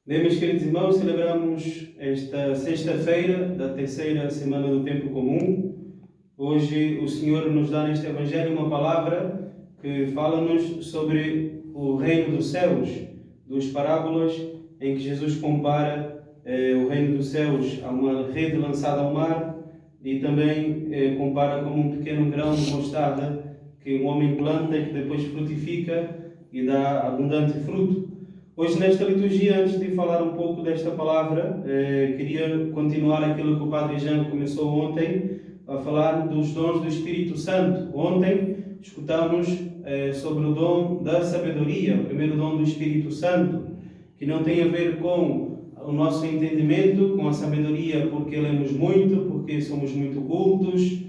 Bem, meus queridos irmãos, celebramos esta sexta-feira da terceira semana do Tempo Comum. Hoje o Senhor nos dá neste Evangelho uma palavra que fala-nos sobre o reino dos céus, duas parábolas em que Jesus compara o reino dos céus a uma rede lançada ao mar e também compara como um pequeno grão de mostarda que um homem planta e que depois frutifica e dá abundante fruto. Hoje, nesta liturgia, antes de falar um pouco desta palavra, queria continuar aquilo que o Padre Jean começou ontem, a falar dos dons do Espírito Santo. Ontem escutamos sobre o dom da sabedoria, o primeiro dom do Espírito Santo, que não tem a ver com o nosso entendimento, com a sabedoria porque lemos muito, porque somos muito cultos,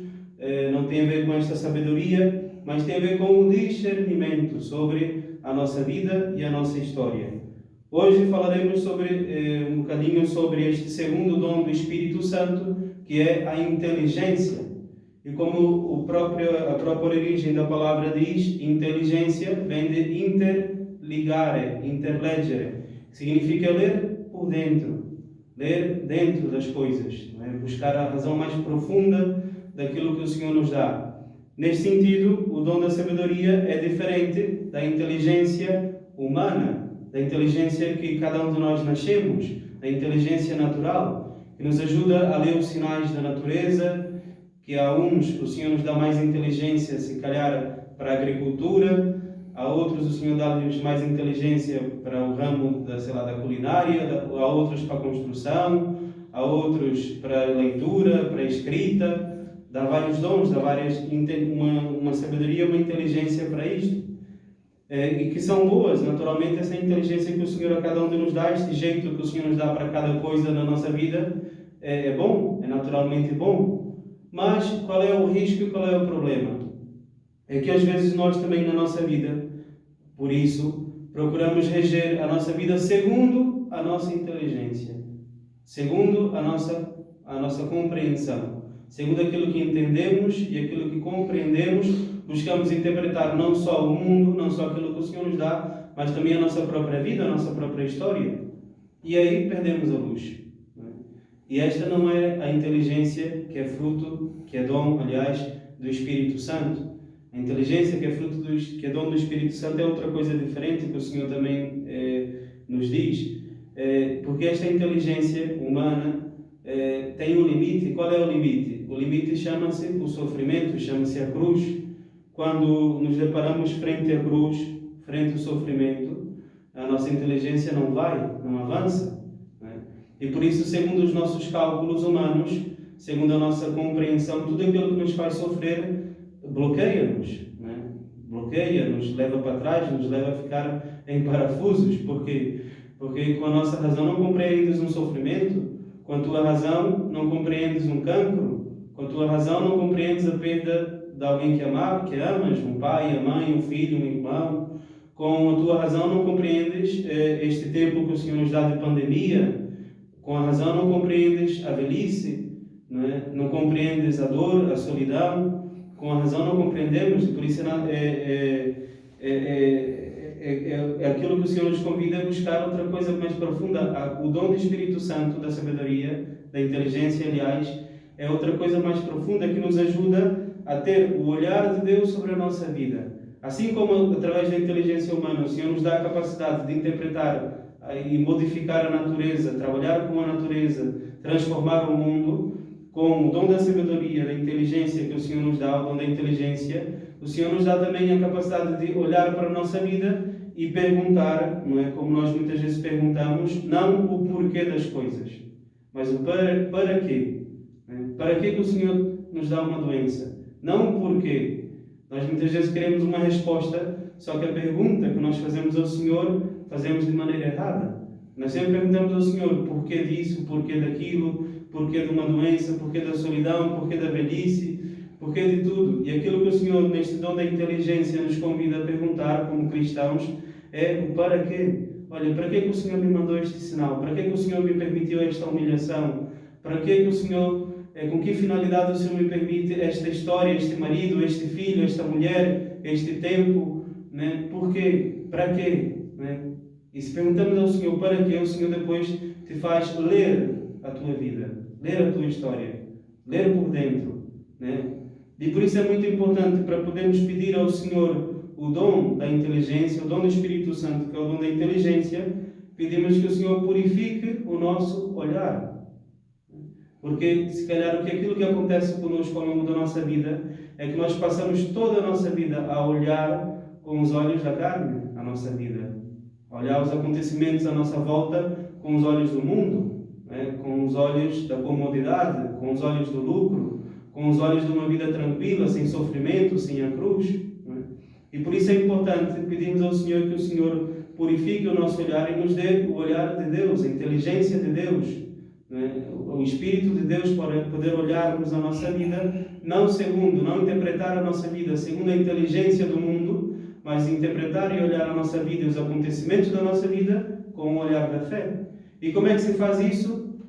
não tem a ver com esta sabedoria, mas tem a ver com o discernimento sobre a nossa vida e a nossa história. Hoje falaremos sobre um bocadinho sobre este segundo dom do Espírito Santo, que é a inteligência. E como a própria origem da palavra diz, inteligência vem de interligare, interleggere, que significa ler por dentro, ler dentro das coisas, não é? Buscar a razão mais profunda daquilo que o Senhor nos dá. Neste sentido, o dom da sabedoria é diferente da inteligência humana, da inteligência que cada um de nós nascemos, da inteligência natural, que nos ajuda a ler os sinais da natureza, que a uns o Senhor nos dá mais inteligência, se calhar, para a agricultura, a outros o Senhor dá-lhes mais inteligência para o ramo da culinária, a outros para a construção, a outros para a leitura, para a escrita. Dá vários dons, dá uma sabedoria, uma inteligência para isto. E que são boas, naturalmente, essa inteligência que o Senhor a cada um de nos dá, este jeito que o Senhor nos dá para cada coisa na nossa vida, é bom, é naturalmente bom. Mas qual é o risco e qual é o problema? É que às vezes nós também na nossa vida, por isso, procuramos reger a nossa vida segundo a nossa inteligência, segundo a nossa compreensão. Segundo aquilo que entendemos e aquilo que compreendemos, buscamos interpretar não só o mundo, não só aquilo que o Senhor nos dá, mas também a nossa própria vida, a nossa própria história. E aí perdemos a luz. E esta não é a inteligência que é fruto, que é dom, aliás, do Espírito Santo. A inteligência que é fruto, que é dom do Espírito Santo é outra coisa diferente que o Senhor também nos diz. Porque esta inteligência humana tem um limite. Qual é o limite? O limite chama-se o sofrimento, chama-se a cruz. Quando nos deparamos frente à cruz, frente ao sofrimento, a nossa inteligência não avança. Não é? E por isso, segundo os nossos cálculos humanos, segundo a nossa compreensão, tudo aquilo que nos faz sofrer bloqueia-nos. Não é? Bloqueia-nos, leva para trás, nos leva a ficar em parafusos. Por quê? Porque com a nossa razão não compreendes um sofrimento, com a tua razão não compreendes um cancro, com a tua razão não compreendes a perda de alguém que amas, um pai, a mãe, um filho, um irmão. Com a tua razão não compreendes este tempo que o Senhor nos dá de pandemia. Com a razão não compreendes a velhice, não é? Não compreendes a dor, a solidão. Com a razão não compreendemos, e por isso é aquilo que o Senhor nos convida a buscar outra coisa mais profunda. O dom do Espírito Santo, da sabedoria, da inteligência, aliás, é outra coisa mais profunda que nos ajuda a ter o olhar de Deus sobre a nossa vida. Assim como através da inteligência humana o Senhor nos dá a capacidade de interpretar e modificar a natureza, trabalhar com a natureza, transformar o mundo, com o dom da sabedoria, da inteligência que o Senhor nos dá, o dom da inteligência, o Senhor nos dá também a capacidade de olhar para a nossa vida e perguntar, não é? Como nós muitas vezes perguntamos, não o porquê das coisas, mas o para quê. Para que o Senhor nos dá uma doença? Não o porquê. Nós muitas vezes queremos uma resposta, só que a pergunta que nós fazemos ao Senhor, fazemos de maneira errada. Nós sempre perguntamos ao Senhor porquê disso, porquê daquilo, porquê de uma doença, porquê da solidão, porquê da velhice, porquê de tudo. E aquilo que o Senhor, neste dom da inteligência, nos convida a perguntar como cristãos é o para quê. Olha, para que o Senhor me mandou este sinal? Para que o Senhor me permitiu esta humilhação? Para que o Senhor, com que finalidade o Senhor me permite esta história, este marido, este filho, esta mulher, este tempo? Né? Por quê? Para quê? Né? E se perguntamos ao Senhor para quê, o Senhor depois te faz ler a tua vida, ler a tua história, ler por dentro, né? E por isso é muito importante para podermos pedir ao Senhor o dom da inteligência, o dom do Espírito Santo, que é o dom da inteligência, pedimos que o Senhor purifique o nosso olhar. Porque, se calhar, aquilo que acontece conosco ao longo da nossa vida é que nós passamos toda a nossa vida a olhar com os olhos da carne a nossa vida. A olhar os acontecimentos à nossa volta com os olhos do mundo, né? Com os olhos da comodidade, com os olhos do lucro, com os olhos de uma vida tranquila, sem sofrimento, sem a cruz. Né? E por isso é importante pedirmos ao Senhor que o Senhor purifique o nosso olhar e nos dê o olhar de Deus, a inteligência de Deus, né? O Espírito de Deus para poder olharmos a nossa vida, não interpretar a nossa vida segundo a inteligência do mundo, mas interpretar e olhar a nossa vida e os acontecimentos da nossa vida com o olhar da fé. E como é que se faz isso?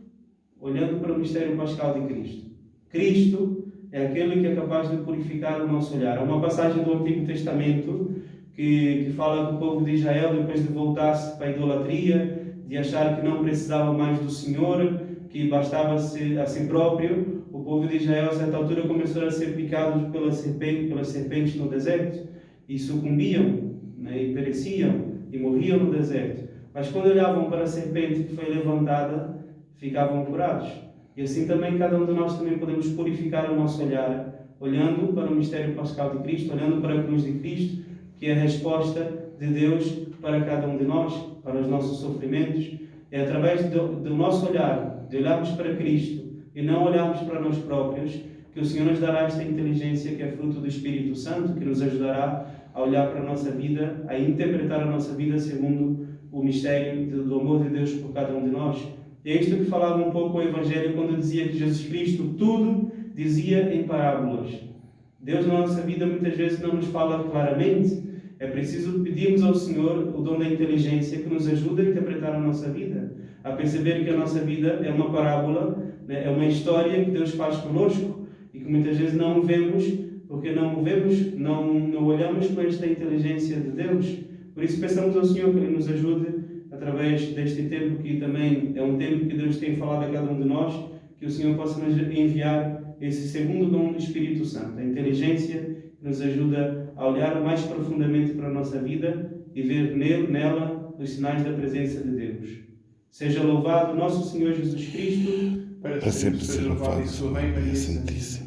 Olhando para o mistério pascal de Cristo. Cristo é aquele que é capaz de purificar o nosso olhar. Há uma passagem do Antigo Testamento que fala que o povo de Israel, depois de voltar-se para a idolatria, de achar que não precisava mais do Senhor, que bastava-se a si próprio, o povo de Israel, a certa altura, começou a ser picados pelas serpentes no deserto e sucumbiam, né, e pereciam e morriam no deserto. Mas quando olhavam para a serpente que foi levantada, ficavam curados. E assim também cada um de nós também podemos purificar o nosso olhar, olhando para o mistério pascal de Cristo, olhando para a cruz de Cristo, que é a resposta de Deus para cada um de nós, para os nossos sofrimentos. É através do nosso olhar, de olharmos para Cristo e não olharmos para nós próprios, que o Senhor nos dará esta inteligência que é fruto do Espírito Santo, que nos ajudará a olhar para a nossa vida, a interpretar a nossa vida segundo o mistério do amor de Deus por cada um de nós. E é isto que falava um pouco o Evangelho quando dizia que Jesus Cristo tudo dizia em parábolas. Deus na nossa vida muitas vezes não nos fala claramente. É preciso pedirmos ao Senhor o dom da inteligência que nos ajuda a interpretar a nossa vida, a perceber que a nossa vida é uma parábola, né? É uma história que Deus faz conosco e que muitas vezes não vemos, porque não olhamos com esta inteligência de Deus. Por isso peçamos ao Senhor que Ele nos ajude através deste tempo, que também é um tempo que Deus tem falado a cada um de nós, que o Senhor possa nos enviar esse segundo dom do Espírito Santo, a inteligência que nos ajuda a olhar mais profundamente para a nossa vida e ver nela os sinais da presença de Deus. Seja louvado nosso Senhor Jesus Cristo, para sempre seja louvado em sua Mãe Maria Santíssima.